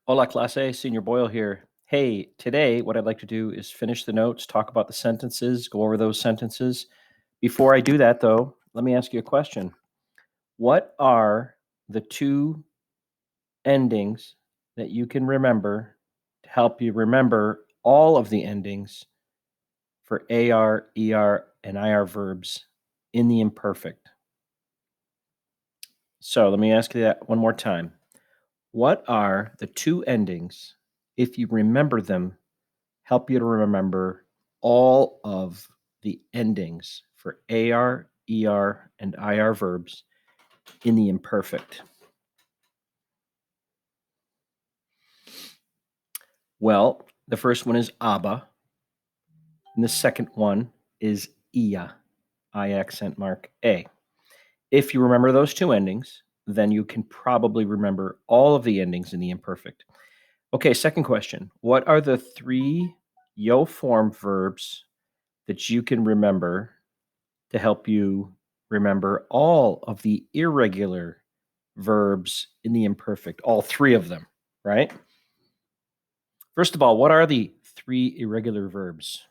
Hola clase, Senior Boyle here. Hey, today what I'd like to do is finish the notes, talk about the sentences, go over those sentences. Before I do that, though, let me ask you a question. What are the two endings that you can remember to help you remember all of the endings for AR, ER, and IR verbs in the imperfect? So let me ask you that one more time. What are the two endings, if you remember them, help you to remember all of the endings for AR, ER, and IR verbs in the imperfect? Well, the first one is ABA, and the second one is IA, I accent mark A. If you remember those two endings, then you can probably remember all of the endings in the imperfect. Okay, second question. What are the three yo form verbs that you can remember to help you remember all of the irregular verbs in the imperfect, all three of them, right? First of all, what are the three irregular verbs?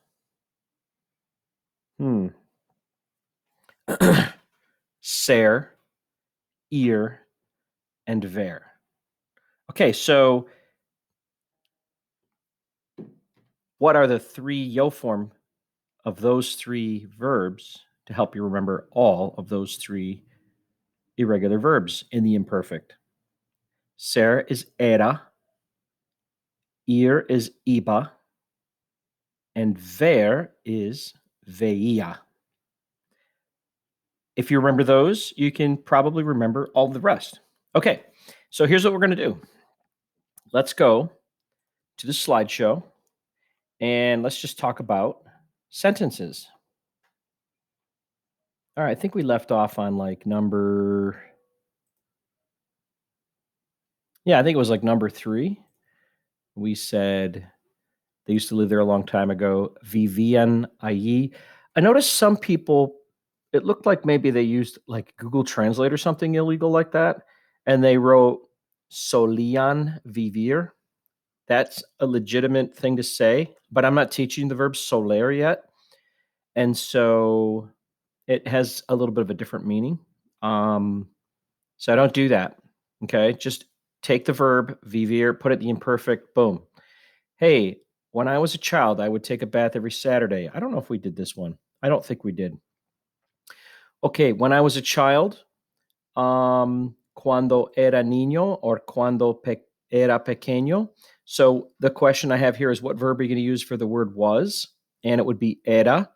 Ser, ir, and ver. Okay, so what are the three yo form of those three verbs to help you remember all of those three irregular verbs in the imperfect? Ser is era, ir is iba, and ver is veia. If you remember those, you can probably remember all the rest. Okay, so here's what we're going to do. Let's go to the slideshow and let's just talk about sentences. All right, I think we left off on like number, I think it was like number 3. We said they used to live there a long time ago. Vivian allí. I noticed some people, it looked like maybe they used like Google Translate or something illegal like that, and they wrote solían vivir. That's a legitimate thing to say, but I'm not teaching the verb soler yet. And so it has a little bit of a different meaning. So I don't do that. Okay. Just take the verb vivir, put it in the imperfect, boom. Hey, when I was a child, I would take a bath every Saturday. I don't know if we did this one. I don't think we did. Okay, when I was a child, cuando era niño or cuando era pequeño. So the question I have here is what verb are you going to use for the word was? And it would be era.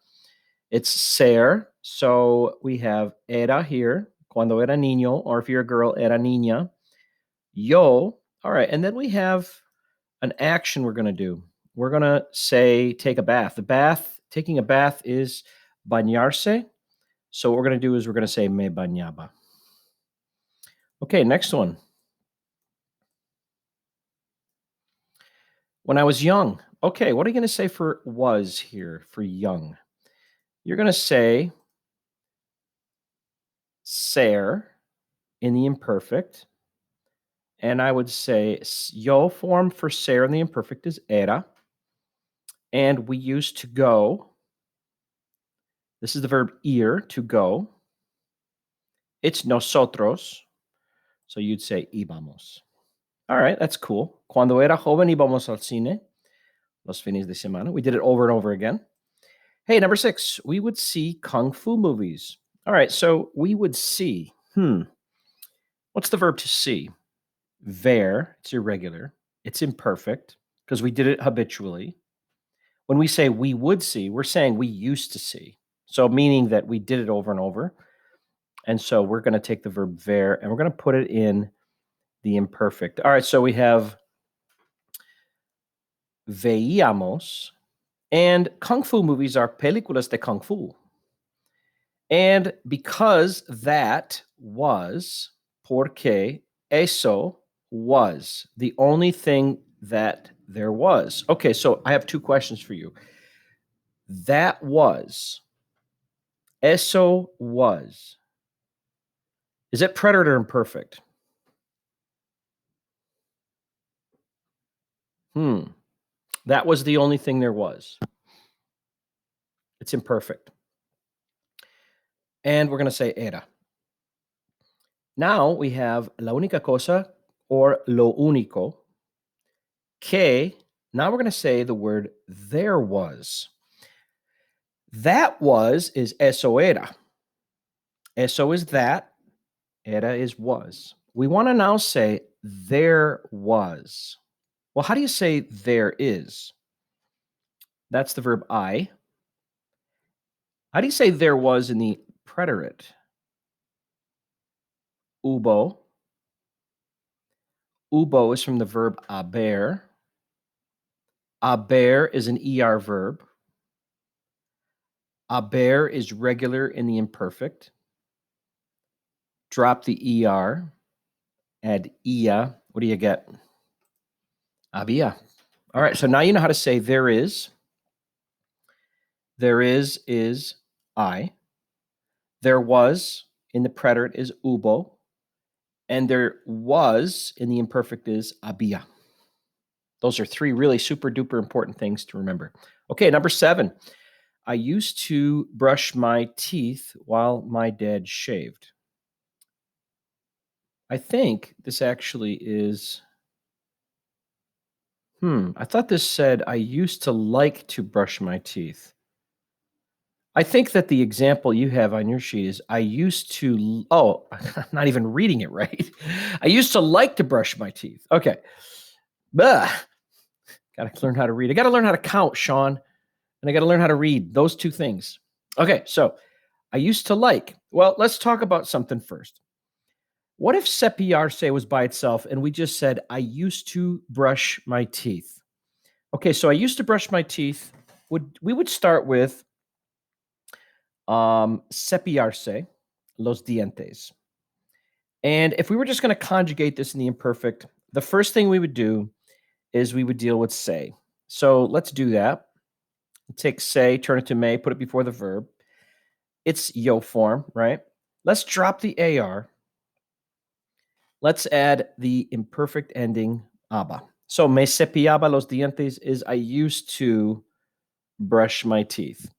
It's ser. So we have era here, cuando era niño, or if you're a girl, era niña. Yo. All right. And then we have an action we're going to do. We're going to say take a bath. Taking a bath is bañarse. So what we're going to do is we're going to say me bañaba. Okay, next one. When I was young. Okay, what are you going to say for was here for young? You're going to say ser in the imperfect. And I would say yo form for ser in the imperfect is era. And we used to go. This is the verb ir, to go. It's nosotros. So you'd say íbamos. All right, that's cool. Cuando era joven íbamos al cine los fines de semana. We did it over and over again. Hey, number 6, we would see kung fu movies. All right, so we would see. What's the verb to see? Ver, it's irregular. It's imperfect because we did it habitually. When we say we would see, we're saying we used to see. So meaning that we did it over and over. And so we're going to take the verb ver and we're going to put it in the imperfect. All right, so we have veíamos, and kung fu movies are películas de kung fu. And because that was, porque eso was, the only thing that there was. Okay, so I have 2 questions for you. That was, eso was. Is it preterite or imperfect? That was the only thing there was. It's imperfect. And we're going to say era. Now we have la única cosa or lo único. Que, now we're going to say the word there was. That was is eso era. Eso is that. Era is was. We want to now say there was. Well, how do you say there is? That's the verb I. How do you say there was in the preterite? Hubo. Hubo is from the verb haber. Haber is an ER verb. Haber is regular in the imperfect. Drop the ER. Add ia. What do you get? Había. All right, so now you know how to say there is. There is I. There was in the preterite is hubo. And there was in the imperfect is había. Those are three really super duper important things to remember. Okay, number 7. I used to brush my teeth while my dad shaved. I think this actually is. I thought this said I used to like to brush my teeth. I think that the example you have on your sheet is I used to. Oh, I'm not even reading it right. I used to like to brush my teeth. Okay. Got to learn how to read. I got to learn how to count, Sean. And I got to learn how to read. Those two things. Okay. So I used to like. Well, let's talk about something first. What if Sp3 was by itself and we just said, I used to brush my teeth? Okay, so I used to brush my teeth. We would start with cepillarse, los dientes. And if we were just going to conjugate this in the imperfect, the first thing we would do is we would deal with se. So let's do that. Take se, turn it to me, put it before the verb. It's yo form, right? Let's drop the AR. Let's add the imperfect ending aba. So me cepillaba los dientes is I used to brush my teeth.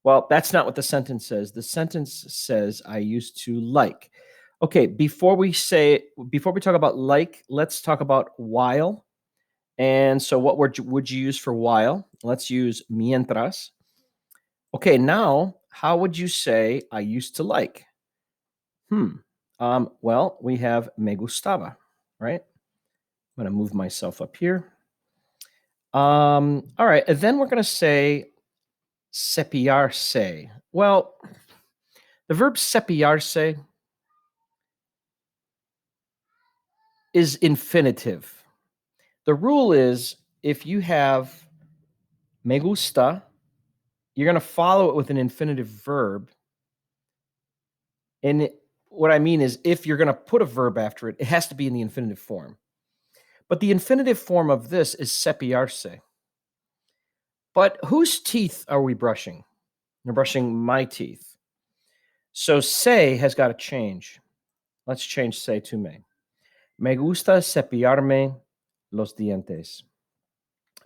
Well, that's not what the sentence says. The sentence says I used to like. Okay, before we talk about like, let's talk about while. And so what word would you use for while? Let's use mientras. Okay, now how would you say I used to like? Well, we have me gustaba, right? I'm going to move myself up here. All right, and then we're going to say cepillarse. Well, the verb cepillarse is infinitive. The rule is if you have me gusta, you're going to follow it with an infinitive verb. And what I mean is if you're going to put a verb after it, it has to be in the infinitive form. But the infinitive form of this is cepillarse. But whose teeth are we brushing? We're brushing my teeth. So se has got to change. Let's change se to me. Me gusta cepillarme los dientes.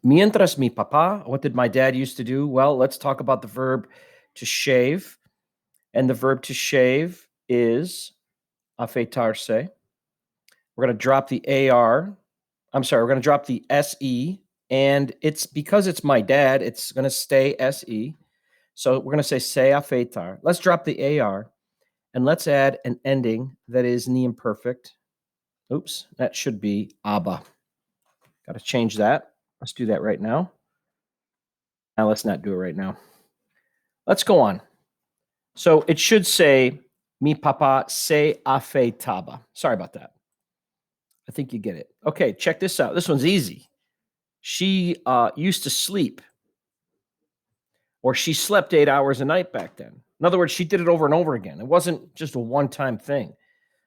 Mientras mi papá, what did my dad used to do? Well, let's talk about the verb to shave. And the verb to shave is afeitarse. We're going to drop the AR. I'm sorry, we're going to drop the SE. And it's because it's my dad, it's going to stay SE. So we're going to say se afeitar. Let's drop the AR and let's add an ending that is in the imperfect. Oops, that should be aba. Got to change that. Let's do that right now. Now let's not do it right now. Let's go on. So it should say mi papa se afeitaba. Sorry about that. I think you get it. Okay, check this out. This one's easy. She used to sleep, or she slept 8 hours a night back then. In other words, she did it over and over again. It wasn't just a one-time thing.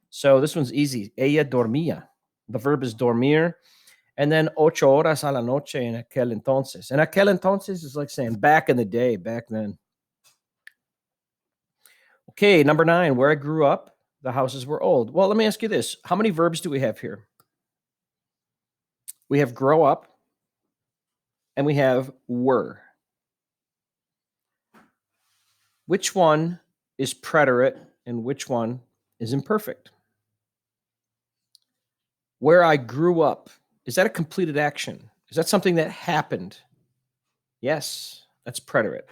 So this one's easy. Ella dormía. The verb is dormir. And then 8 horas a la noche en aquel entonces. And aquel entonces is like saying back in the day, back then. Okay, number 9, where I grew up, the houses were old. Well, let me ask you this. How many verbs do we have here? We have grow up, and we have were. Which one is preterite and which one is imperfect? Where I grew up, is that a completed action? Is that something that happened? Yes, that's preterite.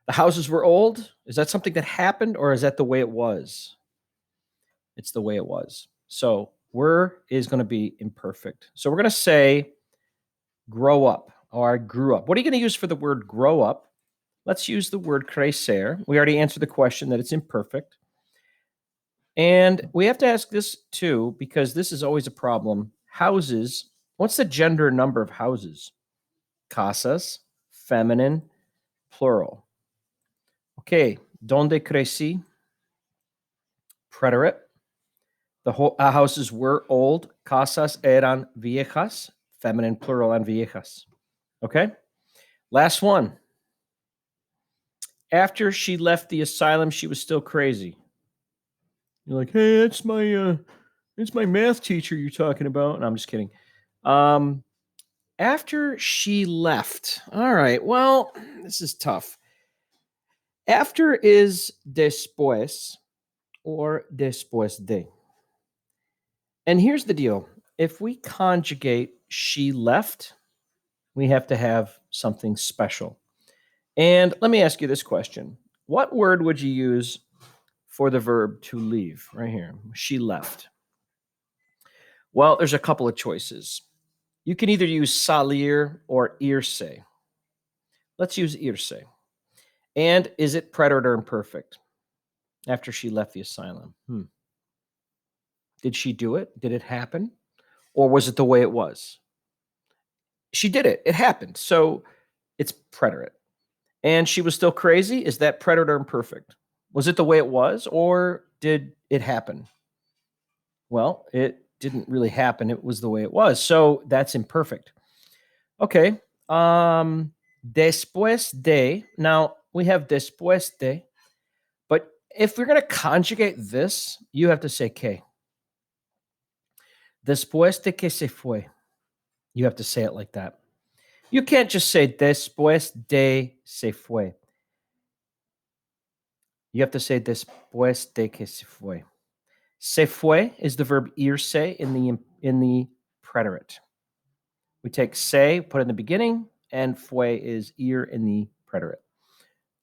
The houses were old, is that something that happened or is that the way it was? It's the way it was. So were is going to be imperfect. So we're going to say grow up or I grew up. What are you going to use for the word grow up? Let's use the word crecer. We already answered the question that it's imperfect. And we have to ask this too, because this is always a problem. Houses, what's the gender number of houses? Casas, feminine, plural. Okay, donde crecí? Preterite. The houses were old. Casas eran viejas, feminine, plural, and viejas. Okay, last one. After she left the asylum, she was still crazy. You're like, hey, it's my math teacher you're talking about. No, I'm just kidding. After she left. All right. Well, this is tough. After is después or después de. And here's the deal. If we conjugate she left, we have to have something special. And let me ask you this question. What word would you use for the verb to leave? Right here. She left. Well, there's a couple of choices. You can either use salir or irse. Let's use irse. And is it preterite or imperfect? After she left the asylum. Did she do it? Did it happen? Or was it the way it was? She did it. It happened. So it's preterite. And she was still crazy. Is that preterite or imperfect? Was it the way it was or did it happen? Well, it didn't really happen. It was the way it was. So that's imperfect. Okay. Después de. Now we have después de. But if we're going to conjugate this, you have to say que. Después de que se fue. You have to say it like that. You can't just say después de se fue. You have to say después de que se fue. Se fue is the verb irse in the preterite. We take se, put it in the beginning, and fue is ir in the preterite.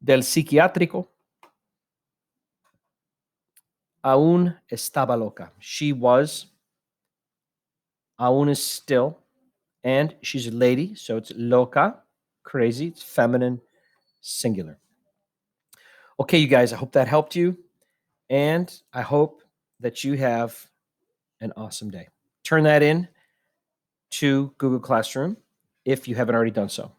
Del psiquiátrico. Aún estaba loca. She was. Aún is still. And she's a lady, so it's loca, crazy. It's feminine, singular. Okay, you guys, I hope that helped you. And I hope that you have an awesome day. Turn that in to Google Classroom if you haven't already done so.